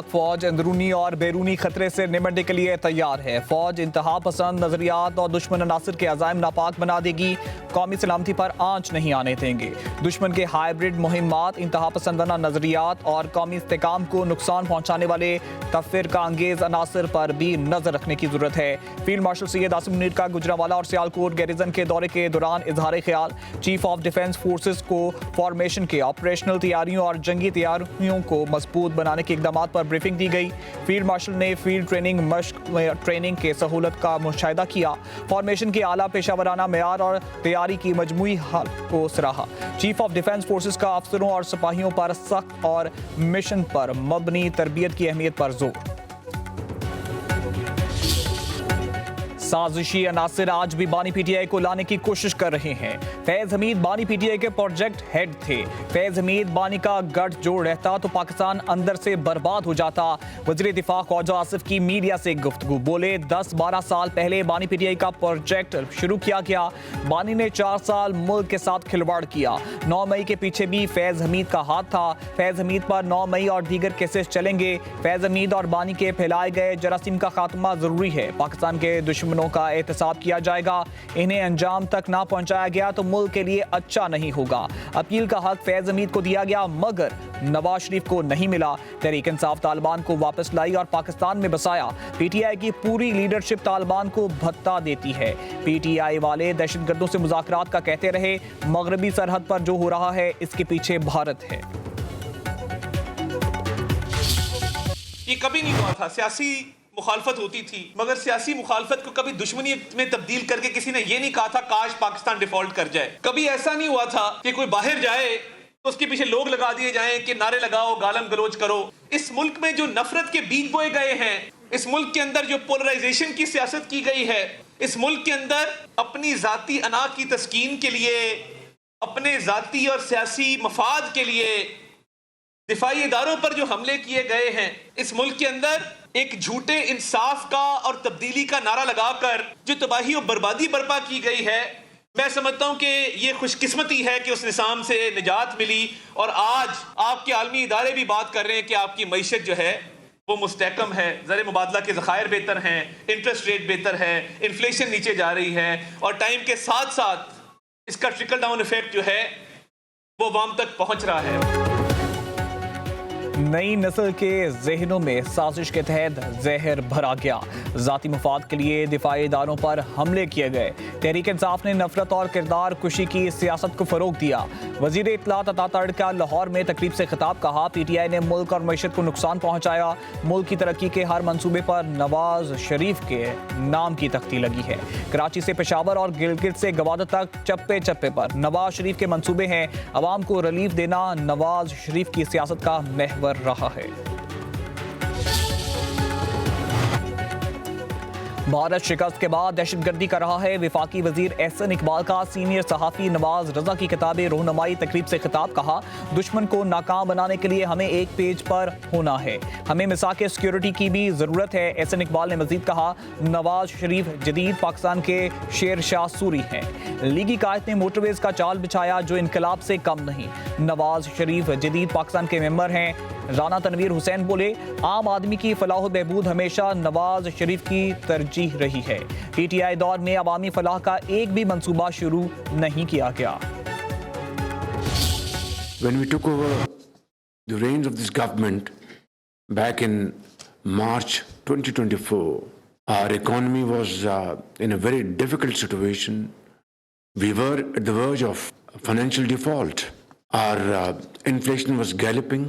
फौज अंदरूनी और बैरूनी खतरे से निपटने के लिए तैयार है। फौज इंतहा पसंद नजरियात और दुश्मन अनासर के अज़ाइम नापाक बना देगी। कौमी सलामती पर आंच नहीं आने देंगे। दुश्मन के हाइब्रिड मुहिमात, इंतहा पसंदाना नजरियात और कौमी इस्तेकाम को नुकसान पहुंचाने वाले तफरीका अंगेज अनासर पर भी नजर रखने की जरूरत है। फील्ड मार्शल सैयद आसिम मुनीर का गुजरांवाला और सियालकोट गैरिजन के दौरे के दौरान इजहार ख्याल। चीफ ऑफ डिफेंस फोर्सेस को फॉर्मेशन के ऑपरेशनल तैयारियों और जंगी तैयारियों को मजबूत बनाने के इकदाम पर ब्रीफिंग दी गई। फील्ड मार्शल ने फील्ड ट्रेनिंग मश्क ट्रेनिंग के सहूलत का मुशाहिदा किया। फॉर्मेशन के आला पेशावराना मेयार और तैयारी की मजमूई हालत को सराहा। चीफ ऑफ डिफेंस फोर्सेस का अफसरों और सिपाहियों पर सख्त और मिशन पर मबनी तरबियत की अहमियत पर जोर। साजिशी अनासिर आज भी बानी पीटीआई को लाने की कोशिश कर रहे हैं। फैज हमीद बानी पीटीआई के प्रोजेक्ट हेड थे। फैज हमीद बानी का गठजोड़ रहता तो पाकिस्तान अंदर से बर्बाद हो जाता। वज़ीर दिफा ख्वाजा आसिफ की मीडिया से गुफ्तगू, बोले 10-12 साल पहले बानी पीटीआई का प्रोजेक्ट शुरू किया गया। बानी ने 4 साल मुल्क के साथ खिलवाड़ किया। 9 मई के पीछे भी फैज हमीद का हाथ था। फैज हमीद पर 9 मई और दीगर केसेस चलेंगे। फैज हमीद और बानी के फैलाए गए जरासीम का खात्मा जरूरी है। पाकिस्तान के दुश्मनों का एहतसाब किया जाएगा। इन्हें अंजाम तक ना पहुंचाया गया तो मुल्क के लिए अच्छा नहीं होगा। अपील का हक फैज हमीद को दिया गया मगर नवाज शरीफ को नहीं मिला। तहरीक इंसाफ तालिबान को वापस लाई और पाकिस्तान में बसाया। पीटीआई की पूरी लीडरशिप तालिबान को भत्ता देती है। पीटीआई वाले दहशतगर्दों से मुज़ाकरात का कहते रहे। मगरबी सरहद पर जो हो रहा है इसके पीछे भारत है। ये कभी नहीं हुआ था। सियासी मुखालफत होती थी मगर सियासी मुखालफत को कभी दुश्मनी में तब्दील करके किसी ने ये नहीं कहा था काश पाकिस्तान डिफॉल्ट कर जाए। कभी ऐसा नहीं हुआ था कि कोई बाहर जाए तो उसके पीछे लोग लगा दिए जाएं कि नारे लगाओ, गालम गलोच करो। इस मुल्क में जो नफरत के बीज बोए गए हैं, इस मुल्क के अंदर जो पोलराइजेशन की सियासत की गई है, इस मुल्क के अंदर अपनी जाती अना की तस्कीन के लिए, अपने जाती और सियासी मफाद के लिए दिफाई इदारों पर जो हमले किए गए हैं, इस मुल्क के अंदर एक झूठे इंसाफ का और तब्दीली का नारा लगाकर जो तबाही और बर्बादी बर्पा की गई है, मैं समझता हूं कि ये खुशकिस्मती है कि उस निज़ाम से निजात मिली। और आज आपके आलमी इदारे भी बात कर रहे हैं कि आपकी मईशत जो है वो मुस्तहकम है, ज़र मुबादला के ज़खायर बेहतर हैं, इंटरेस्ट रेट बेहतर है, इन्फ्लेशन नीचे जा रही है और टाइम के साथ साथ इसका ट्रिकल डाउन इफेक्ट जो है वो अवाम तक पहुंच रहा है। नई नस्ल के जहनों में साजिश के तहत जहर भरा गया। जाती मुफाद के लिए दिफाई इदारों पर हमले किए गए। तहरीक इंसाफ ने नफरत और किरदार कुशी की सियासत को फरोग दिया। वजीर इत्तलात अता तड़का लाहौर में तकरीब से खिताब, कहा पीटीआई ने मुल्क और मईशत को नुकसान पहुंचाया। मुल्क की तरक्की के हर मंसूबे पर नवाज शरीफ के नाम की तख्ती लगी है। कराची से पेशावर और गिलगित से गवादर तक चप्पे चप्पे पर नवाज शरीफ के मंसूबे हैं। अवाम को रिलीफ देना नवाज शरीफ की सियासत का महवर रहा है। भारत शिकस्त के बाद दहशतगर्दी कर रहा है। विफाकी वजीर एहसन इकबाल का सीनियर सहाफ़ी नवाज रजा की किताब रहनुमाई तकरीब से खिताब, कहा दुश्मन को नाकाम बनाने के लिए हमें एक पेज पर होना है। हमें मिसाक सिक्योरिटी की भी ज़रूरत है। एहसन इकबाल ने मजीद कहा नवाज शरीफ जदीद पाकिस्तान के शेर शाह सूरी हैं। लीगी कायद ने मोटरवेज का जाल बिछाया जो इनकलाब से कम नहीं। नवाज शरीफ जदीद पाकिस्तान के मेंबर हैं। राना तनवीर हुसैन बोले आम आदमी की फलाह व बहबूद हमेशा नवाज शरीफ की तरजीह रही है। पीटीआई दौर में अवामी फलाह का एक भी मंसूबा शुरू नहीं किया गया। When we took over the reins of this government back in March 2024, our economy was in a very difficult situation. We were at the verge of financial default. Our inflation was galloping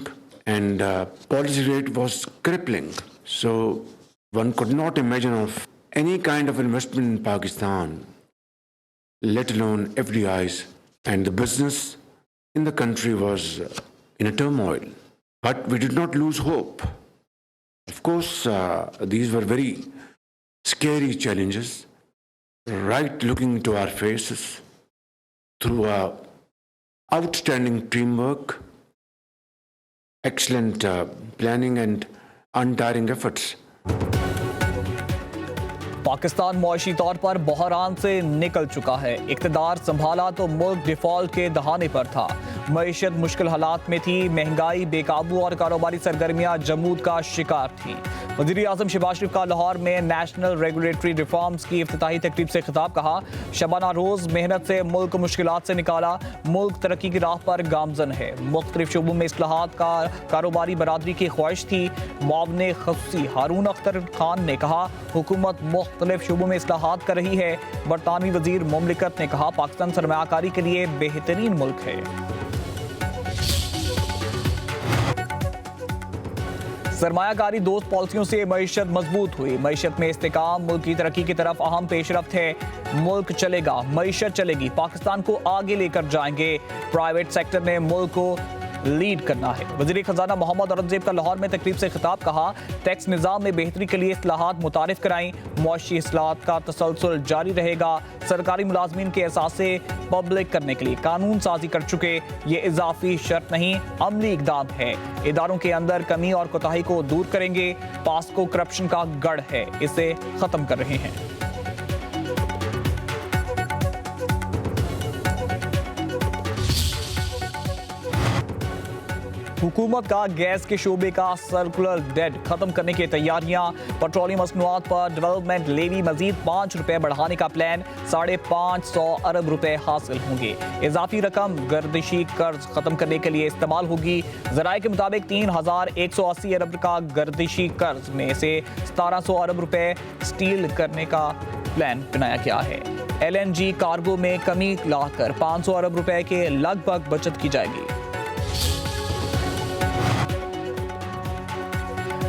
and policy rate was crippling. So one could not imagine of any kind of investment in Pakistan, let alone FDIs, and the business in the country was in a turmoil. But we did not lose hope. Of course, these were very scary challenges, right looking into our faces through outstanding teamwork, excellent planning and untiring efforts. Pakistan मुआशी तौर पर बहरान से निकल चुका है। इक़्तिदार संभाला तो मुल्क डिफॉल्ट के दहाने पर था। मईशत मुश्किल हालात में थी, महंगाई बेकाबू और कारोबारी सरगर्मियां जमूद का शिकार थी। वज़ीर आज़म शहबाज शरीफ का लाहौर में नेशनल रेगुलेटरी रिफॉर्म्स की इफ्तिताही तकरीब से खिताब। कहा, शबाना रोज मेहनत से मुल्क मुश्किलात से निकाला, मुल्क तरक्की की राह पर गामजन है। मुख्तलिफ शोबों में इस्लाहात का कारोबारी बरादरी की ख्वाहिश थी। मुआवने खसूसी हारून अख्तर खान ने कहा, हुकूमत मुख्तलिफ शोबों में इस्लाहात कर रही है। बरतानवी वजीर मुमलिकत ने कहा, पाकिस्तान सरमायाकारी के लिए बेहतरीन मुल्क है। सरमायाकारी दोस्त पॉलिसियों से मईशत मजबूत हुई। मईशत में इस्तेकाम मुल्क की तरक्की की तरफ अहम पेशरफ्त है। मुल्क चलेगा, मईशत चलेगी, पाकिस्तान को आगे लेकर जाएंगे। प्राइवेट सेक्टर ने मुल्क को लीड करना है। वज़ीर खजाना मोहम्मद औरंगजेब का लाहौर में तकरीब से खिताब। कहा, टैक्स निज़ाम में बेहतरी के लिए इस्लाहात मुतारिफ कराएं। मुआशी इस्लाहात का तसलसल जारी रहेगा। सरकारी मुलाजमीन के एहसासे पब्लिक करने के लिए कानून साजी कर चुके। ये इजाफी शर्त नहीं, अमली इकदाम है। इदारों के अंदर कमी और कोताही को दूर करेंगे। पास्को करप्शन का गढ़ है, इसे खत्म कर रहे हैं। हुकूमत का गैस के शोबे का सर्कुलर डेट खत्म करने की तैयारियां। पेट्रोलियम मसनूआत पर डेवलपमेंट लेवी मजीद ₹5 बढ़ाने का प्लान। 550 अरब रुपए हासिल होंगे। इजाफी रकम गर्दिशी कर्ज खत्म करने के लिए इस्तेमाल होगी। जराये के मुताबिक 3180 अरब का गर्दिशी कर्ज में से 1700 अरब रुपए स्टील करने का प्लान बनाया गया है। LNG कार्गो में कमी लाकर 500 अरब रुपए के लगभग बचत की जाएगी।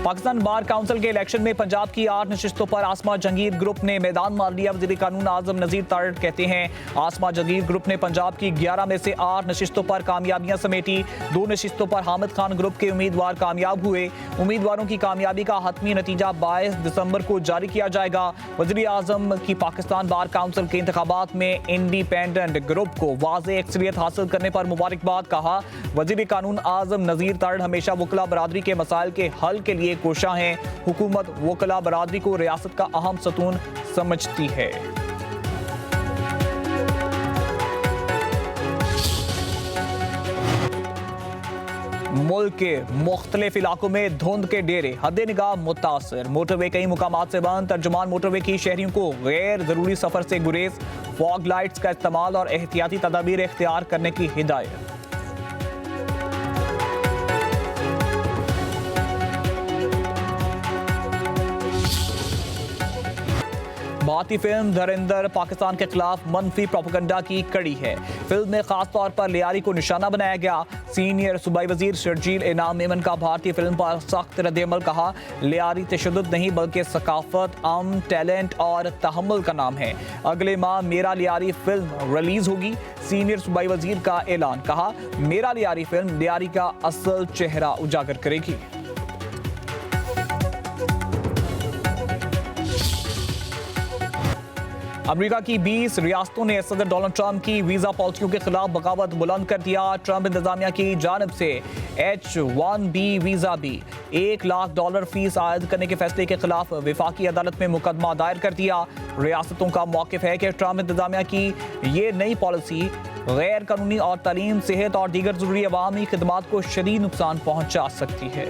पाकिस्तान बार काउंसिल के इलेक्शन में पंजाब की 8 नशिस्तों पर आसमा जहांगीर ग्रुप ने मैदान मार लिया। वज़ीर कानून आज़म नज़ीर तारड़ कहते हैं, आसमा जहांगीर ग्रुप ने पंजाब की 11 में से 8 नशिस्तों पर कामयाबियां समेटी। 2 नशिस्तों पर हामिद खान ग्रुप के उम्मीदवार कामयाब हुए। उम्मीदवारों की कामयाबी का हतमी नतीजा 22 दिसंबर को जारी किया जाएगा। वज़ीर आज़म की पाकिस्तान बार काउंसिल के इंतखाबात में इंडिपेंडेंट ग्रुप को वाज़ेह अक्सरियत हासिल करने पर मुबारकबाद। कहा, वज़ीर कानून आज़म नज़ीर तारड़ हमेशा वकला बरादरी के मसाइल के हल के लिए कोशा हैं। हुकूमत वकला बरादरी को रियासत का अहम सतून समझती है। मुल्क के मुख्तलिफ इलाकों में धुंध के डेरे, हद निगाह मुतासर। मोटरवे कई मुकामात से बंद। तर्जुमान मोटरवे की शहरियों को गैर जरूरी सफर से गुरेज, फॉग लाइट्स का इस्तेमाल और एहतियाती तदाबीर इख्तियार करने की हिदायत। भारतीय फिल्म धुरंधर पाकिस्तान के खिलाफ मनफी प्रोपेगेंडा की कड़ी है। फिल्म में खास तौर पर लियारी को निशाना बनाया गया। सीनियर सूबाई वजीर शर्जील इनाम मेमन का भारतीय फिल्म पर सख्त रद्द-ए-अमल। कहा, लियारी तशद्दुद नहीं बल्कि सकाफत, अमन, टैलेंट और तहम्मुल का नाम है। अगले माह मेरा लियारी फिल्म रिलीज होगी। सीनियर सूबाई वजीर का ऐलान। कहा, मेरा लियारी फिल्म लियारी का असल चेहरा उजागर करेगी। अमेरिका की 20 रियासतों ने सदर डोनाल्ड ट्रंप की वीजा पॉलिसियों के खिलाफ बगावत बुलंद कर दिया। ट्रंप इंतजामिया की जानिब से H-1B वीजा भी $1 लाख फीस आयद करने के फैसले के खिलाफ वफाकी अदालत में मुकदमा दायर कर दिया। रियासतों का मौक़िफ़ है कि ट्रंप इंतजामिया की ये नई पॉलिसी गैर कानूनी और तालीम, सेहत और दीगर जरूरी अवामी खिदमात को शदीद नुकसान पहुंचा सकती है।